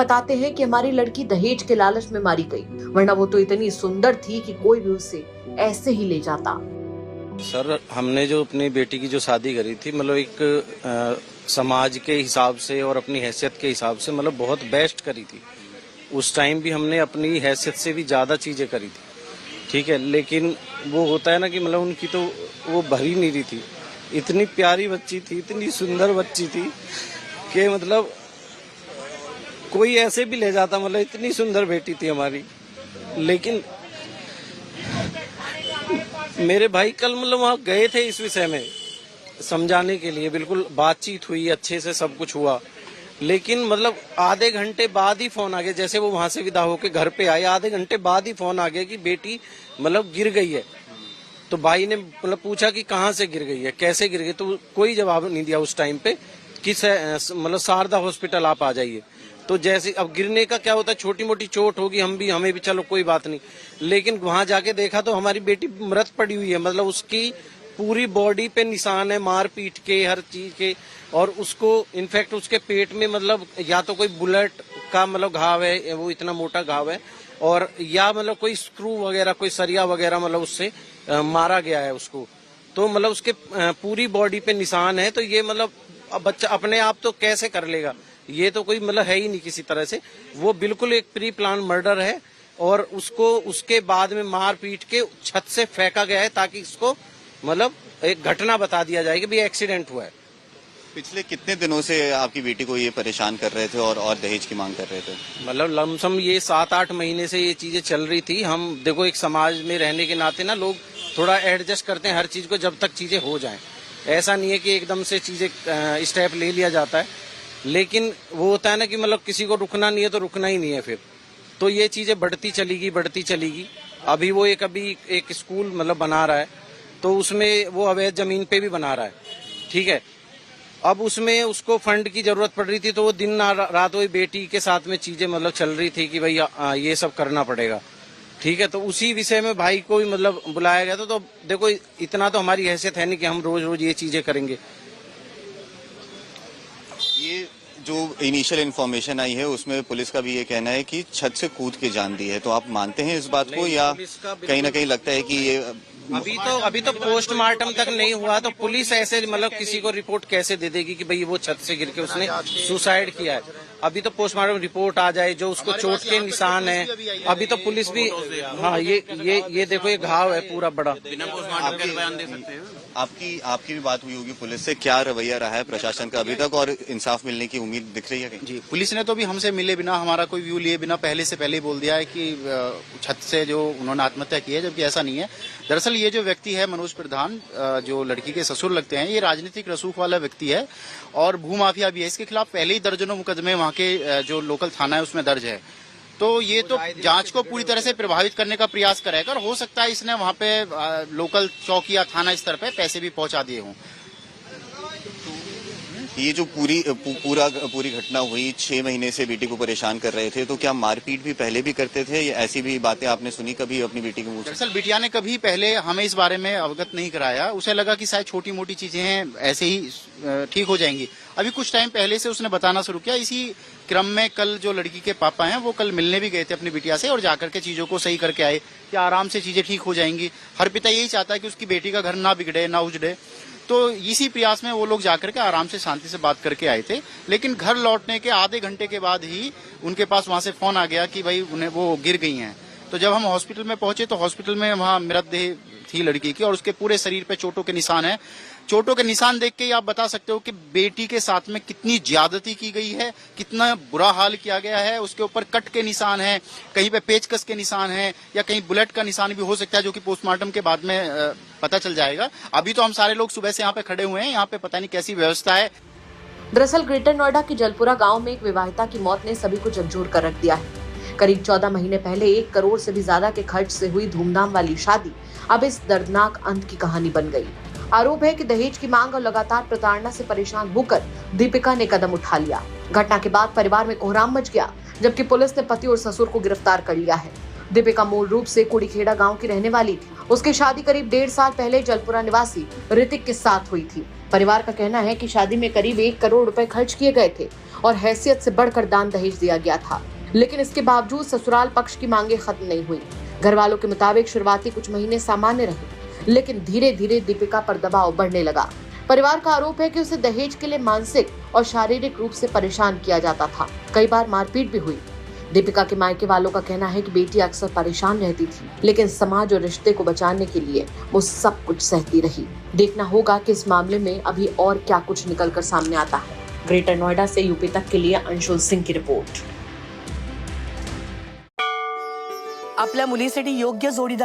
बताते हैं कि हमारी लड़की दहेज के लालच में मारी गई, वरना वो तो इतनी सुंदर थी कि कोई भी उसे ऐसे ही ले जाता। सर, हमने जो अपनी बेटी की जो शादी करी थी, मतलब एक समाज के हिसाब से और अपनी हैसियत के हिसाब से मतलब बहुत बेस्ट करी थी। उस टाइम भी हमने अपनी हैसियत से भी ज़्यादा चीज़ें करी थी, ठीक है। लेकिन वो होता है ना कि मतलब उनकी तो वो भर ही नहीं रही थी। इतनी प्यारी बच्ची थी, इतनी सुंदर बच्ची थी कि मतलब कोई ऐसे भी ले जाता, मतलब इतनी सुंदर बेटी थी हमारी। लेकिन मेरे भाई कल मतलब वहाँ गए थे इस विषय में समझाने के लिए, बिल्कुल बातचीत हुई, अच्छे से सब कुछ हुआ। लेकिन मतलब आधे घंटे बाद ही फोन आ गया, जैसे वो वहां से विदा होके घर पे आए, आधे घंटे बाद ही फोन आ गया कि बेटी मतलब गिर गई है। तो भाई ने मतलब पूछा कि कहाँ से गिर गई है, कैसे गिर गई, तो कोई जवाब नहीं दिया उस टाइम पे कि मतलब शारदा हॉस्पिटल आप आ जाइए। तो जैसे अब गिरने का क्या होता है, छोटी मोटी चोट होगी, हमें भी चलो कोई बात नहीं। लेकिन वहां जाके देखा तो हमारी बेटी मृत पड़ी हुई है, मतलब उसकी पूरी बॉडी पे निशान है मार पीट के, हर चीज के। और उसको इनफैक्ट उसके पेट में मतलब या तो कोई बुलेट का मतलब घाव है, वो इतना मोटा घाव है, और या मतलब कोई स्क्रू वगैरह, कोई सरिया वगैरह मतलब उससे मारा गया है उसको। तो मतलब उसके पूरी बॉडी पे निशान है। तो ये मतलब अब बच्चा अपने आप तो कैसे कर लेगा, ये तो कोई मतलब है ही नहीं किसी तरह से। वो बिल्कुल एक प्री प्लान मर्डर है, और उसको उसके बाद में मार पीट के छत से फेंका गया है ताकि इसको मतलब एक घटना बता दिया जाए कि भाई एक्सीडेंट हुआ है। पिछले कितने दिनों से आपकी बेटी को ये परेशान कर रहे थे और दहेज की मांग कर रहे थे? मतलब लमसम ये 7-8 महीने से ये चीजें चल रही थी। हम देखो एक समाज में रहने के नाते ना लोग थोड़ा एडजस्ट करते हैं हर चीज को, जब तक चीजें हो जाएं। ऐसा नहीं है कि एकदम से चीजें स्टेप ले लिया जाता है। लेकिन वो होता है ना कि मतलब किसी को रुकना नहीं है तो रुकना ही नहीं है फिर। तो ये चीजें बढ़ती चलेगी। अभी वो अभी एक स्कूल मतलब बना रहा है, तो उसमें वो अवैध जमीन पे भी बना रहा है, ठीक है। अब उसमें उसको फंड की जरूरत पड़ रही थी, तो वो दिन रात वही बेटी के साथ में चीजें मतलब चल रही थी कि भाई ये सब करना पड़ेगा, ठीक है। तो उसी विषय में भाई को भी मतलब बुलाया गया था। तो देखो इतना तो हमारी हैसियत है नहीं कि हम रोज रोज ये चीजें करेंगे। ये जो इनिशियल इन्फॉर्मेशन आई है उसमें पुलिस का भी ये कहना है कि छत से कूद के जान दी है, तो आप मानते हैं इस बात को, या कहीं ना कहीं लगता है कि ये अभी तो पोस्टमार्टम तक नहीं हुआ, तो पुलिस ऐसे मतलब किसी को रिपोर्ट कैसे दे देगी कि भाई वो छत से गिर के उसने सुसाइड किया है। अभी तो पोस्टमार्टम रिपोर्ट आ जाए, जो उसको चोट के निशान है। अभी तो पुलिस भी, हाँ ये देखो ये घाव है पूरा बड़ा। बिना पोस्टमार्टम के बयान दे सकते हैं। आपकी भी बात हुई होगी पुलिस से, क्या रवैया रहा है प्रशासन का अभी तक, और इंसाफ मिलने की उम्मीद दिख रही है कहीं? जी, पुलिस ने तो भी हमसे मिले बिना, हमारा कोई व्यू लिए बिना पहले ही बोल दिया है कि छत से जो उन्होंने आत्महत्या की है, जबकि ऐसा नहीं है। दरअसल ये जो व्यक्ति है मनोज प्रधान, जो लड़की के ससुर लगते हैं, ये राजनीतिक रसूख वाला व्यक्ति है और भूमाफिया भी है। इसके खिलाफ पहले ही दर्जनों मुकदमे वहाँ के जो लोकल थाना है उसमें दर्ज है। तो ये तो जांच को पूरी तरह से प्रभावित करने का प्रयास करेगा, और हो सकता है इसने वहाँ पे लोकल चौकी या थाना स्तर पे पैसे भी पहुंचा दिए हों। ये जो पूरी घटना हुई, 6 महीने से बेटी को परेशान कर रहे थे, तो क्या मारपीट भी पहले भी करते थे, या ऐसी भी बातें आपने सुनी कभी अपनी बेटी के मुंह से? दरअसल बिटिया ने कभी पहले हमें इस बारे में अवगत नहीं कराया। उसे लगा कि शायद छोटी मोटी चीजें हैं, ऐसे ही ठीक हो जाएंगी। अभी कुछ टाइम पहले से उसने बताना शुरू किया। इसी क्रम में कल जो लड़की के पापा हैं वो कल मिलने भी गए थे अपनी बिटिया से, और जाकर के चीजों को सही करके आए कि आराम से चीजें ठीक हो जाएंगी। हर पिता यही चाहता है कि उसकी बेटी का घर ना बिगड़े, ना उजड़े। तो इसी प्रयास में वो लोग जाकर के आराम से शांति से बात करके आए थे। लेकिन घर लौटने के आधे घंटे के बाद ही उनके पास वहां से फोन आ गया कि भाई उन्हें वो गिर गई हैं। तो जब हम हॉस्पिटल में पहुंचे तो हॉस्पिटल में वहां मृतदेह थी लड़की की, और उसके पूरे शरीर पे चोटों के निशान है। चोटों के निशान देख के ही आप बता सकते हो कि बेटी के साथ में कितनी ज्यादती की गई है, कितना बुरा हाल किया गया है। उसके ऊपर कट के निशान है, कहीं पे पेचकस के निशान है, या कहीं बुलेट का निशान भी हो सकता है, जो कि पोस्टमार्टम के बाद में पता चल जाएगा। अभी तो हम सारे लोग सुबह से यहाँ पे खड़े हुए हैं, यहाँ पे पता नहीं कैसी व्यवस्था है। दरअसल ग्रेटर नोएडा की जलपुरा गांव में एक विवाहिता की मौत ने सभी को झकझोर कर रख दिया है। करीब 14 महीने पहले 1 करोड़ से भी ज्यादा के खर्च से हुई धूमधाम वाली शादी अब इस दर्दनाक अंत की कहानी बन गई। आरोप है कि दहेज की मांग और लगातार प्रताड़ना से परेशान होकर दीपिका ने कदम उठा लिया। घटना के बाद परिवार में कोहराम मच गया, जबकि पुलिस ने पति और ससुर को गिरफ्तार कर लिया है। दीपिका मूल रूप से कुड़ीखेड़ा गांव की रहने वाली थी। उसकी शादी करीब 1.5 साल पहले जलपुरा निवासी ऋतिक के साथ हुई थी। परिवार का कहना है कि शादी में करीब 1 करोड़ रुपए खर्च किए गए थे और हैसियत से बढ़कर दान दहेज दिया गया था। लेकिन इसके बावजूद ससुराल पक्ष की मांगे खत्म नहीं हुई। घर वालों के मुताबिक शुरुआती कुछ महीने सामान्य रहे, लेकिन धीरे धीरे दीपिका पर दबाव बढ़ने लगा। परिवार का आरोप है कि उसे दहेज के लिए मानसिक और शारीरिक रूप से परेशान किया जाता था। कई बार मारपीट भी हुई। दीपिका के मायके वालों का कहना है कि बेटी अक्सर परेशान रहती थी, लेकिन समाज और रिश्ते को बचाने के लिए वो सब कुछ सहती रही। देखना होगा कि इस मामले में अभी और क्या कुछ निकलकर सामने आता है। ग्रेटर नोएडा से यूपी तक के लिए अंशुल सिंह की रिपोर्ट। आपल्या मुलीसाठी योग्य जोडीदार